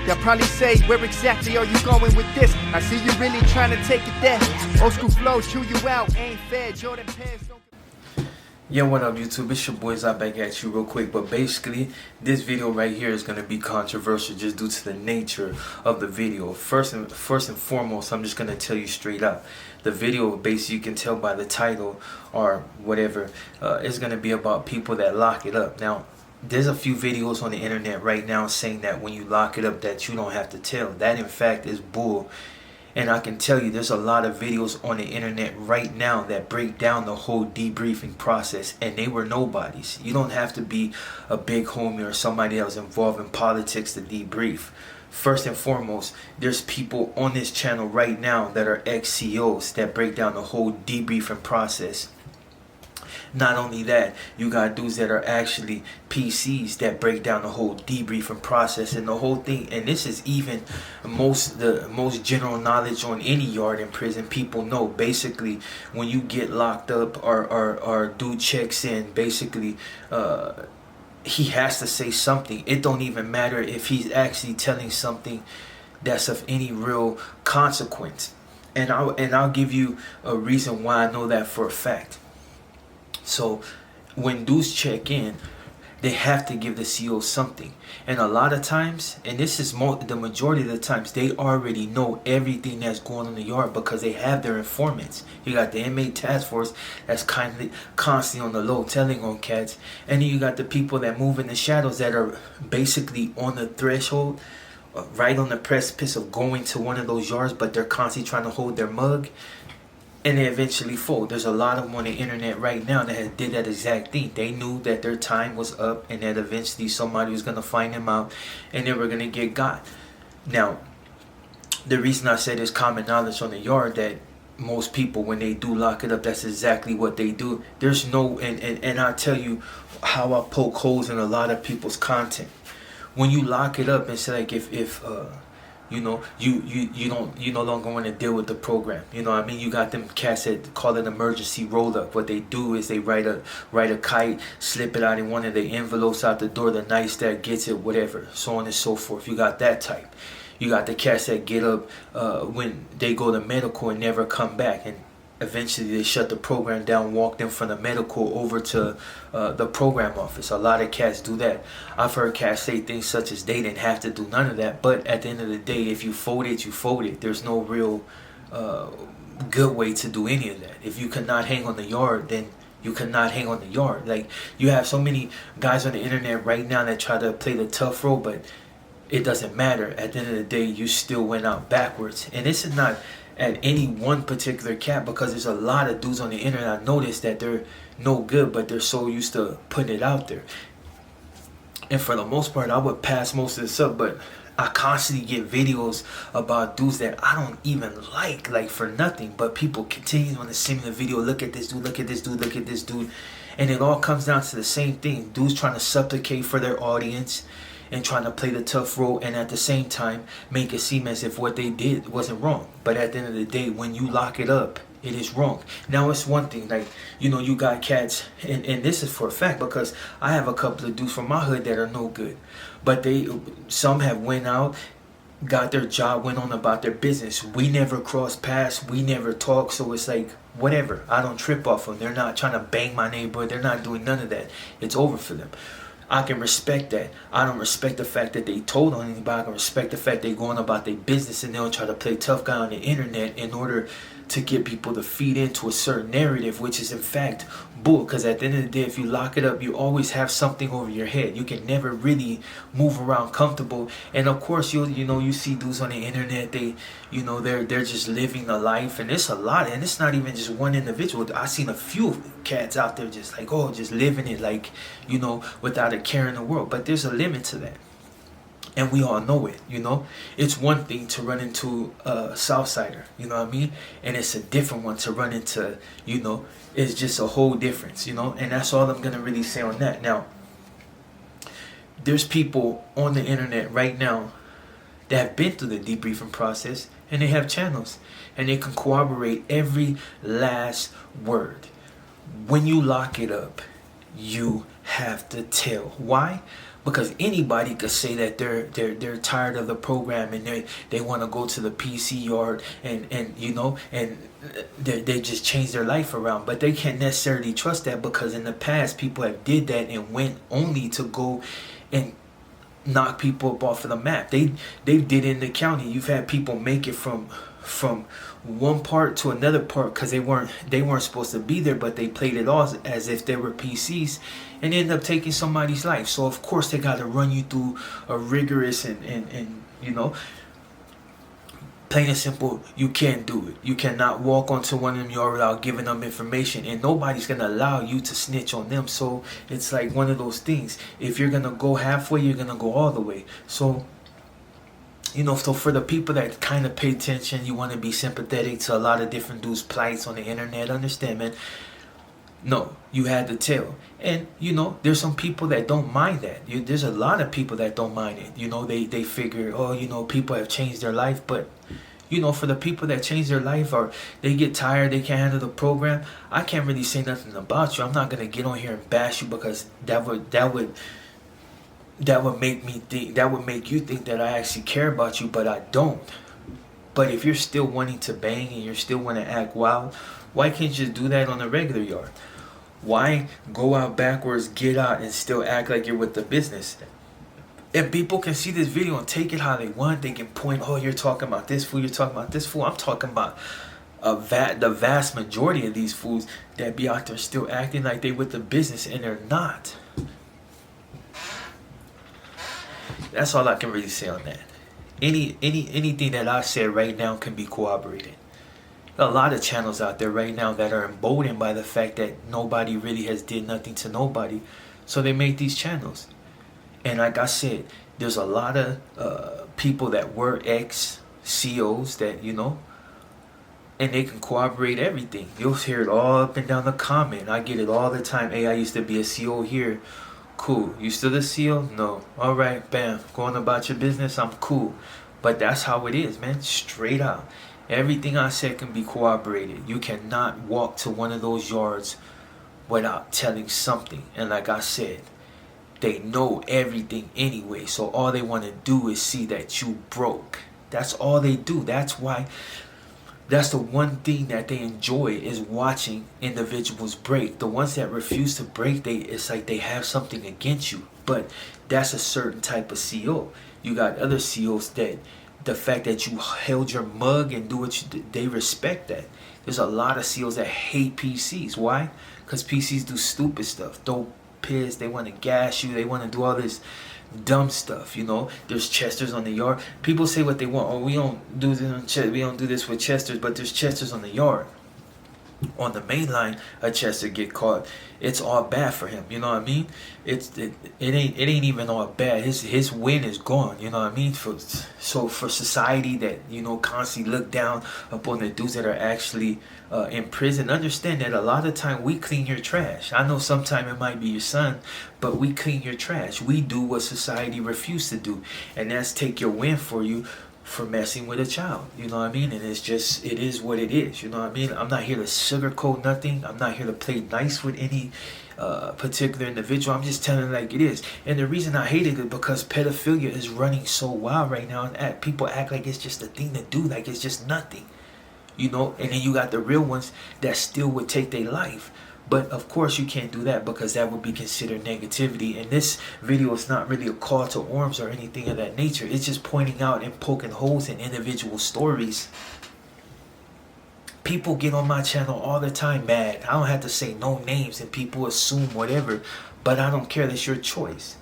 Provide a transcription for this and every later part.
They'll probably say, where exactly are you going with this? I see you really trying to take it there. Old school flow, chew you out, ain't fair. Jordan pants don't... Yo, what up YouTube? It's your boys out back at you real quick. But basically, this video right here is going to be controversial just due to the nature of the video. First and foremost, I'm just going to tell you straight up. The video, basically, you can tell by the title or whatever, is going to be about people that lock it up. Now, there's a few videos on the internet right now saying that when you lock it up that you don't have to tell. That, in fact, is bull. And I can tell you there's a lot of videos on the internet right now that break down the whole debriefing process, and they were nobodies. You don't have to be a big homie or somebody else involved in politics to debrief. First and foremost, there's people on this channel right now that are ex-CEOs that break down the whole debriefing process. Not only that, you got dudes that are actually PCs that break down the whole debriefing process and the whole thing. And this is even the most general knowledge on any yard in prison. People know basically when you get locked up or dude checks in, basically he has to say something. It don't even matter if he's actually telling something that's of any real consequence. And I'll give you a reason why I know that for a fact. So when dudes check in, they have to give the CEO something. And a lot of times, and this is the majority of the times, they already know everything that's going on in the yard because they have their informants. You got the inmate task force that's constantly on the low telling on cats. And then you got the people that move in the shadows that are basically on the threshold, right on the precipice of going to one of those yards, but they're constantly trying to hold their mug. And they eventually fold. There's a lot of them on the internet right now that did that exact thing. They knew that their time was up and that eventually somebody was going to find them out and they were going to get got. Now, the reason I said it's common knowledge on the yard that most people, when they do lock it up, that's exactly what they do. There's no, and I'll tell you how I poke holes in a lot of people's content. When you lock it up, it's like if you know, you no longer want to deal with the program. You know what I mean? You got them cats that call it emergency roll up. What they do is they write a kite, slip it out in one of the envelopes out the door, the nightstand gets it, whatever, so on and so forth. You got that type. You got the cats that get up when they go to medical and never come back, and eventually they shut the program down, walk them from the medical over to the program office. A lot of cats do that. I've heard cats say things such as they didn't have to do none of that, but at the end of the day, if you fold it, you fold it. There's no real good way to do any of that. If you cannot hang on the yard, then you cannot hang on the yard. Like, you have so many guys on the internet right now that try to play the tough role, but it doesn't matter. At the end of the day, you still went out backwards. And this is not at any one particular cat, because there's a lot of dudes on the internet I noticed that they're no good, but they're so used to putting it out there. And for the most part, I would pass most of this up, but I constantly get videos about dudes that I don't even like for nothing, but people continue on to send me the video, look at this dude, look at this dude, look at this dude. And it all comes down to the same thing. Dudes trying to supplicate for their audience and trying to play the tough role, and at the same time make it seem as if what they did wasn't wrong. But at the end of the day, when you lock it up, it is wrong. Now, it's one thing, like, you know, you got cats, and this is for a fact because I have a couple of dudes from my hood that are no good, but some have went out, got their job, went on about their business. We never crossed paths, we never talked, so it's like, whatever, I don't trip off them. They're not trying to bang my neighborhood, they're not doing none of that. It's over for them. I can respect that. I don't respect the fact that they told on anybody. I can respect the fact they going about their business and they'll try to play tough guy on the internet in order to get people to feed into a certain narrative, which is in fact bull. Because at the end of the day, if you lock it up, you always have something over your head. You can never really move around comfortable. And of course, you see dudes on the internet, they're just living a life, and it's a lot, and it's not even just one individual. I've seen a few cats out there just like, just living it like, without a care in the world. But there's a limit to that. And we all know it, It's one thing to run into a Southsider, you know what I mean? And it's a different one to run into, it's just a whole difference, And that's all I'm going to really say on that. Now, there's people on the internet right now that have been through the debriefing process, and they have channels, and they can corroborate every last word. When you lock it up, you have to tell. Why? Because anybody could say that they're tired of the program and they want to go to the PC yard and you know, and they just change their life around. But they can't necessarily trust that, because in the past people have did that and went only to go and knock people up off of the map. They did it in the county. You've had people make it from one part to another part because they weren't supposed to be there, but they played it off as if they were PCs and end up taking somebody's life. So of course they got to run you through a rigorous and you know, plain and simple, you can't do it. You cannot walk onto one of them yard without giving them information, and nobody's gonna allow you to snitch on them. So it's like one of those things. If you're gonna go halfway, you're gonna go all the way. So you know, so for the people that kind of pay attention, you want to be sympathetic to a lot of different dudes' plights on the internet, understand, man. No, you had to tell. And, you know, there's some people that don't mind that. There's a lot of people that don't mind it. You know, they figure, oh, you know, people have changed their life. But, you know, for the people that change their life, or they get tired, they can't handle the program, I can't really say nothing about you. I'm not going to get on here and bash you, because that would make me think, that would make you think that I actually care about you, but I don't. But if you're still wanting to bang and you're still want to act wild, why can't you just do that on a regular yard? Why go out backwards, get out, and still act like you're with the business? And people can see this video and take it how they want. They can point, oh, you're talking about this fool, you're talking about this fool. I'm talking about the vast majority of these fools that be out there still acting like they with the business, and they're not. That's all I can really say on that. Anything that I said right now can be corroborated. A lot of channels out there right now that are emboldened by the fact that nobody really has did nothing to nobody, so they make these channels. And like I said, there's a lot of people that were ex-CEOs that, you know, and they can corroborate everything. You'll hear it all up and down the comment. I get it all the time. Hey, I used to be a CEO here. Cool. You still a CEO? No. All right, bam. Going about your business? I'm cool. But that's how it is, man. Straight out. Everything I said can be corroborated. You cannot walk to one of those yards without telling something. And like I said, they know everything anyway. So all they want to do is see that you broke. That's all they do. That's why. That's the one thing that they enjoy, is watching individuals break. The ones that refuse to break, it's like they have something against you. But that's a certain type of CEO. You got other CEOs that the fact that you held your mug and do what you did, they respect that. There's a lot of CEOs that hate PCs. Why? Because PCs do stupid stuff. Throw piss, they want to gas you, they want to do all this dumb stuff, you know. There's Chesters on the yard. People say what they want. Oh, we don't do this with Chesters, but there's Chesters on the yard. On the main line, a Chester get caught, it's all bad for him. You know what I mean? It ain't even all bad. His win is gone. You know what I mean? So for society that, you know, constantly look down upon the dudes that are actually in prison, understand that a lot of time we clean your trash. I know sometime it might be your son, but we clean your trash. We do what society refused to do, and that's take your win for you for messing with a child. You know what I mean? And it's just, it is what it is. You know what I mean? I'm not here to sugarcoat nothing. I'm not here to play nice with any particular individual. I'm just telling it like it is. And the reason I hate it is because pedophilia is running so wild right now, and people act like it's just a thing to do, like it's just nothing. You know, and then you got the real ones that still would take their life. But of course you can't do that, because that would be considered negativity. And this video is not really a call to arms or anything of that nature. It's just pointing out and poking holes in individual stories. People get on my channel all the time mad. I don't have to say no names and people assume whatever, but I don't care. That's your choice.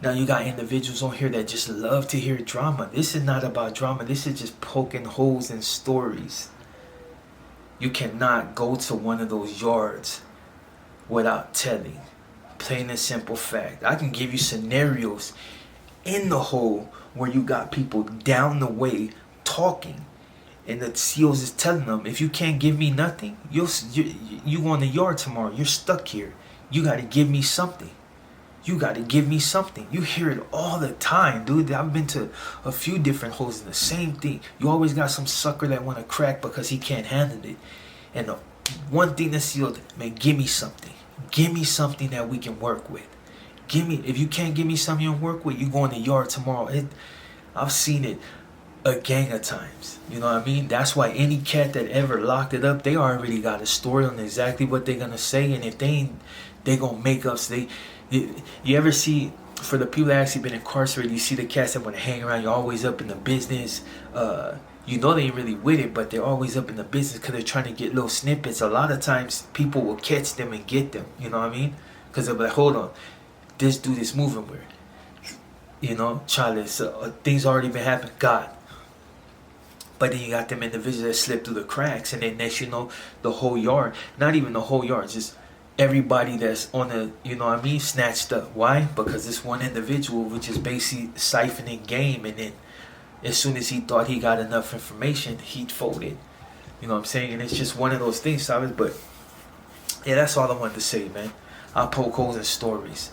Now you got individuals on here that just love to hear drama. This is not about drama. This is just poking holes in stories. You cannot go to one of those yards without telling. Plain and simple fact. I can give you scenarios in the hole where you got people down the way talking, and the CEOs is telling them, if you can't give me nothing, you on the yard tomorrow. You're stuck here. You got to give me something. You got to give me something. You hear it all the time, dude. I've been to a few different holes in the same thing. You always got some sucker that want to crack because he can't handle it. And the one thing that's sealed, man, give me something. Give me something that we can work with. If you can't give me something you work with, you go in the yard tomorrow. I've seen it a gang of times. You know what I mean? That's why any cat that ever locked it up, they already got a story on exactly what they're gonna say, and if they ain't, they gonna make up. You ever see, for the people that actually been incarcerated, you see the cats that wanna hang around. You're always up in the business. You know they ain't really with it, but they're always up in the business because they're trying to get little snippets. A lot of times people will catch them and get them. You know what I mean? Because they'll be like, hold on, this dude is moving weird. You know, Charlie, things already been happening. God. But then you got them individuals that slip through the cracks, and then next you know, the whole yard, not even the whole yard, just everybody that's on the, you know what I mean, snatched up. Why? Because this one individual was just basically siphoning game, and then as soon as he thought he got enough information, he folded. You know what I'm saying? And it's just one of those things, Chavez. But yeah, that's all I wanted to say, man. I poke holes in stories.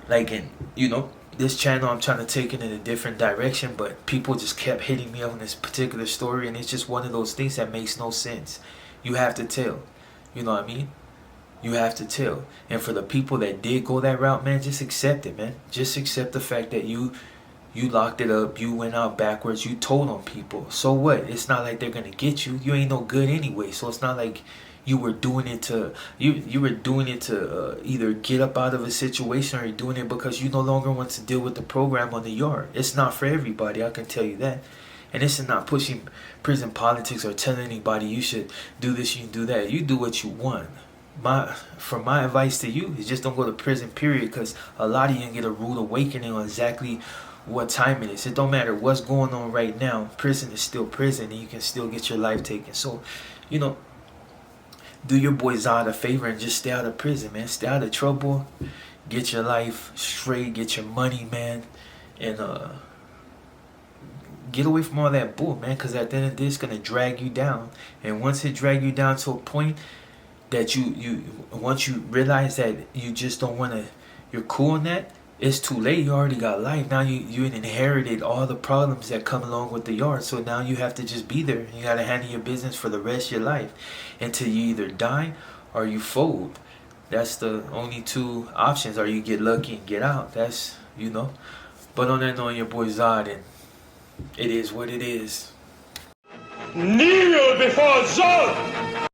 Like, and you know, this channel, I'm trying to take it in a different direction, but people just kept hitting me up on this particular story, and it's just one of those things that makes no sense. You have to tell. You know what I mean? You have to tell. And for the people that did go that route, man, just accept it, man. Just accept the fact that you locked it up, you went out backwards, you told on people. So what? It's not like they're gonna get you. You ain't no good anyway. So it's not like you were doing it to you were doing it to either get up out of a situation, or you're doing it because you no longer want to deal with the program on the yard. It's not for everybody, I can tell you that. And this is not pushing prison politics or telling anybody you should do this, you can do that. You do what you want. My advice to you is just don't go to prison, period, because a lot of you can get a rude awakening on exactly what time it is. It don't matter what's going on right now. Prison is still prison, and you can still get your life taken. So, you know, do your boy Zod a favor and just stay out of prison, man. Stay out of trouble. Get your life straight. Get your money, man. And get away from all that bull, man, because at the end of this, it's going to drag you down. And once it drag you down to a point that once you realize that you just don't want to, you're cool on that, it's too late. You already got life. Now you inherited all the problems that come along with the yard. So now you have to just be there. You got to handle your business for the rest of your life until you either die or you fold. That's the only two options. Or you get lucky and get out. That's, you know. But on that note, your boy Zod, and it is what it is. Kneel before Zod!